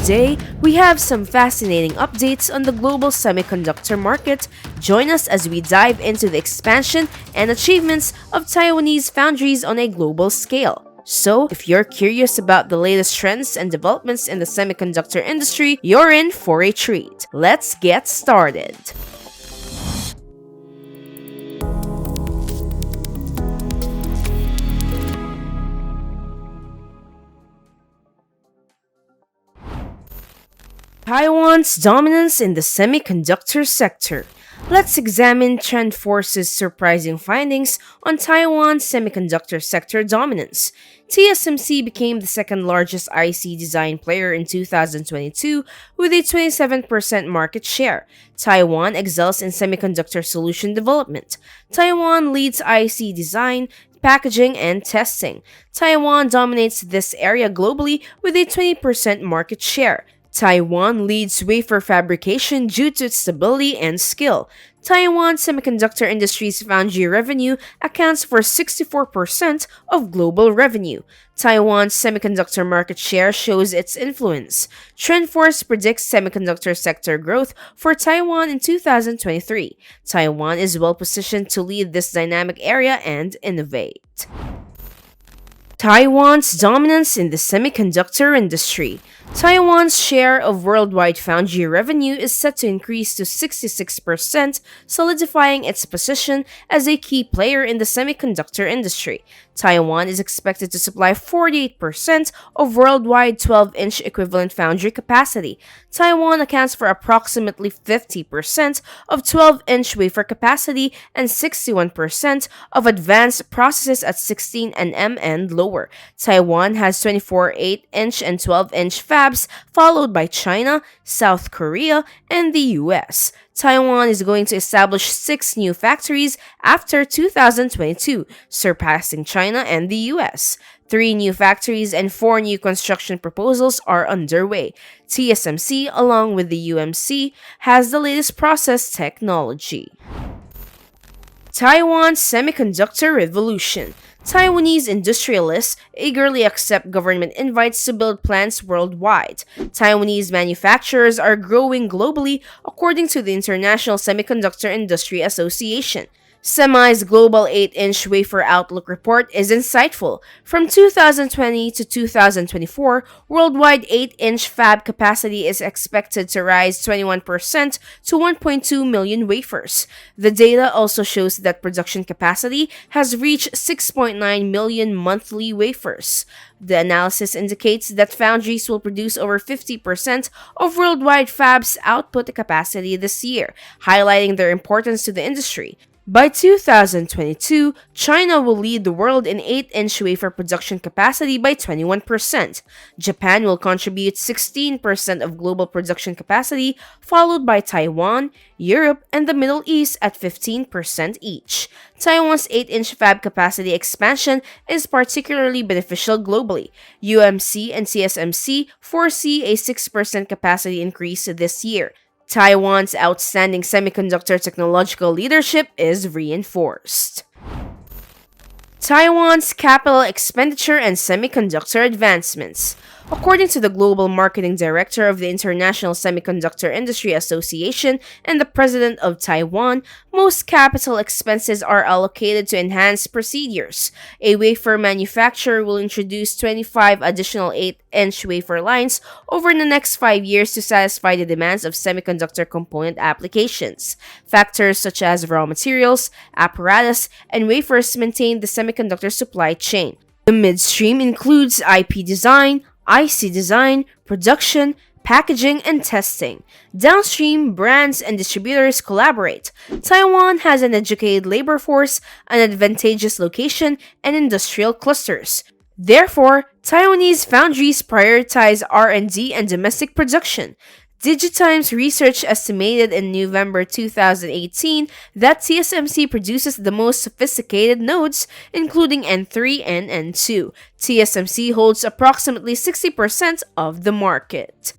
Today, we have some fascinating updates on the global semiconductor market. Join us as we dive into the expansion and achievements of Taiwanese foundries on a global scale. So, if you're curious about the latest trends and developments in the semiconductor industry, you're in for a treat. Let's get started. Taiwan's dominance in the semiconductor sector. Let's examine TrendForce's surprising findings on Taiwan's semiconductor sector dominance. TSMC became the second largest IC design player in 2022 with a 27% market share. Taiwan excels in semiconductor solution development. Taiwan leads IC design, packaging, and testing. Taiwan dominates this area globally with a 20% market share. Taiwan leads wafer fabrication due to its stability and skill. Taiwan semiconductor industry's foundry revenue accounts for 64% of global revenue. Taiwan's semiconductor market share shows its influence. TrendForce predicts semiconductor sector growth for Taiwan in 2023. Taiwan is well positioned to lead this dynamic area and innovate. Taiwan's dominance in the semiconductor industry. Taiwan's share of worldwide foundry revenue is set to increase to 66%, solidifying its position as a key player in the semiconductor industry. Taiwan is expected to supply 48% of worldwide 12-inch equivalent foundry capacity. Taiwan accounts for approximately 50% of 12-inch wafer capacity and 61% of advanced processes at 16 nm and lower. Taiwan has 24 8-inch and 12-inch fabs, followed by China, South Korea, and the US. Taiwan is going to establish 6 new factories after 2022, surpassing China and the US. 3 new factories and 4 new construction proposals are underway. TSMC, along with the UMC, has the latest process technology. Taiwan's semiconductor revolution. Taiwanese industrialists eagerly accept government invites to build plants worldwide. Taiwanese manufacturers are growing globally, according to the International Semiconductor Industry Association. SEMI's Global 8-inch Wafer Outlook report is insightful. From 2020 to 2024, worldwide 8-inch fab capacity is expected to rise 21% to 1.2 million wafers. The data also shows that production capacity has reached 6.9 million monthly wafers. The analysis indicates that foundries will produce over 50% of worldwide fabs' output capacity this year, highlighting their importance to the industry. By 2022, China will lead the world in 8-inch wafer production capacity by 21%. Japan will contribute 16% of global production capacity, followed by Taiwan, Europe, and the Middle East at 15% each. Taiwan's 8-inch fab capacity expansion is particularly beneficial globally. UMC and TSMC foresee a 6% capacity increase this year. Taiwan's outstanding semiconductor technological leadership is reinforced. Taiwan's capital expenditure and semiconductor advancements. According to the Global Marketing Director of the International Semiconductor Industry Association and the President of Taiwan, most capital expenses are allocated to enhance procedures. A wafer manufacturer will introduce 25 additional 8-inch wafer lines over the next 5 years to satisfy the demands of semiconductor component applications. Factors such as raw materials, apparatus, and wafers maintain the semiconductor supply chain. The midstream includes IP design, IC design, production, packaging, and testing. Downstream, brands and distributors collaborate. Taiwan has an educated labor force, an advantageous location, and industrial clusters. Therefore, Taiwanese foundries prioritize R&D and domestic production. Digitime's research estimated in November 2018 that TSMC produces the most sophisticated nodes, including N3 and N2. TSMC holds approximately 60% of the market.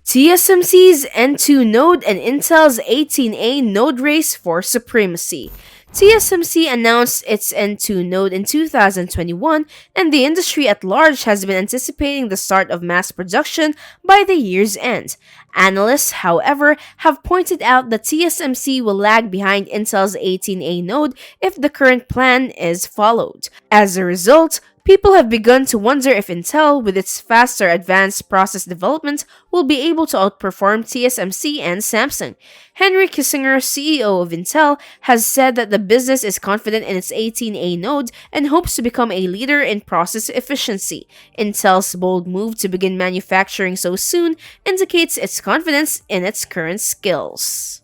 TSMC's N2 node and Intel's 18A node race for supremacy. TSMC announced its N2 node in 2021, and the industry at large has been anticipating the start of mass production by the year's end. Analysts, however, have pointed out that TSMC will lag behind Intel's 18A node if the current plan is followed. As a result, people have begun to wonder if Intel, with its faster advanced process development, will be able to outperform TSMC and Samsung. Henry Kissinger, CEO of Intel, has said that the business is confident in its 18A node and hopes to become a leader in process efficiency. Intel's bold move to begin manufacturing so soon indicates its confidence in its current skills.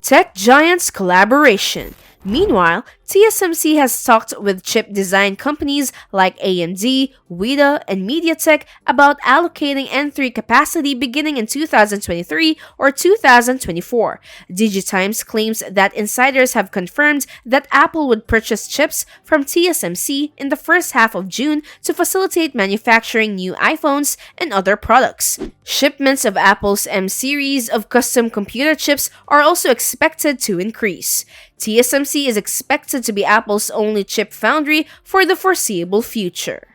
Tech giants collaboration. Meanwhile, TSMC has talked with chip design companies like AMD, WIDA, and MediaTek about allocating N3 capacity beginning in 2023 or 2024. DigiTimes claims that insiders have confirmed that Apple would purchase chips from TSMC in the first half of June to facilitate manufacturing new iPhones and other products. Shipments of Apple's M series of custom computer chips are also expected to increase. TSMC is expected to be Apple's only chip foundry for the foreseeable future.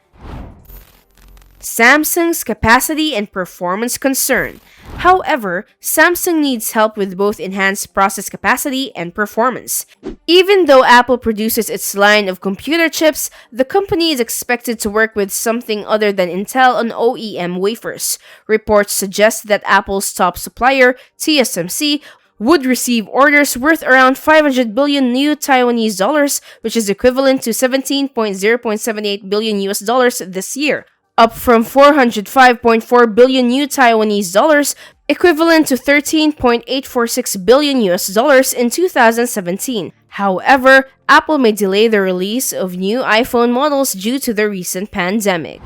Samsung's capacity and performance concern. However, Samsung needs help with both enhanced process capacity and performance. Even though Apple produces its line of computer chips, the company is expected to work with something other than Intel on OEM wafers. Reports suggest that Apple's top supplier, TSMC, would receive orders worth around 500 billion new Taiwanese dollars, which is equivalent to 17.078 billion US dollars this year, up from 405.4 billion new Taiwanese dollars, equivalent to 13.846 billion US dollars in 2017. However, Apple may delay the release of new iPhone models due to the recent pandemic.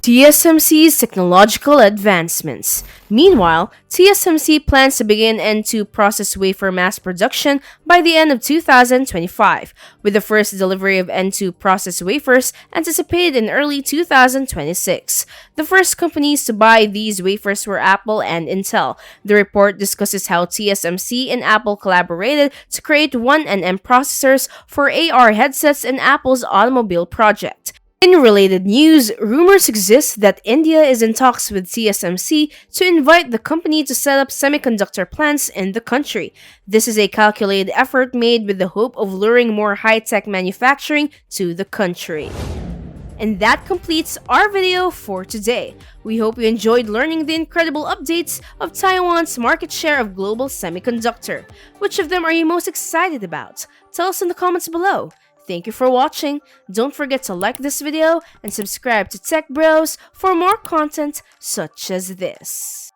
TSMC's technological advancements. Meanwhile, TSMC plans to begin N2 process wafer mass production by the end of 2025, with the first delivery of N2 process wafers anticipated in early 2026. The first companies to buy these wafers were Apple and Intel. The report discusses how TSMC and Apple collaborated to create 1nm processors for AR headsets in Apple's automobile project. In related news, rumors exist that India is in talks with TSMC to invite the company to set up semiconductor plants in the country. This is a calculated effort made with the hope of luring more high-tech manufacturing to the country. And that completes our video for today. We hope you enjoyed learning the incredible updates of Taiwan's market share of global semiconductor. Which of them are you most excited about? Tell us in the comments below. Thank you for watching. Don't forget to like this video and subscribe to Techbros for more content such as this.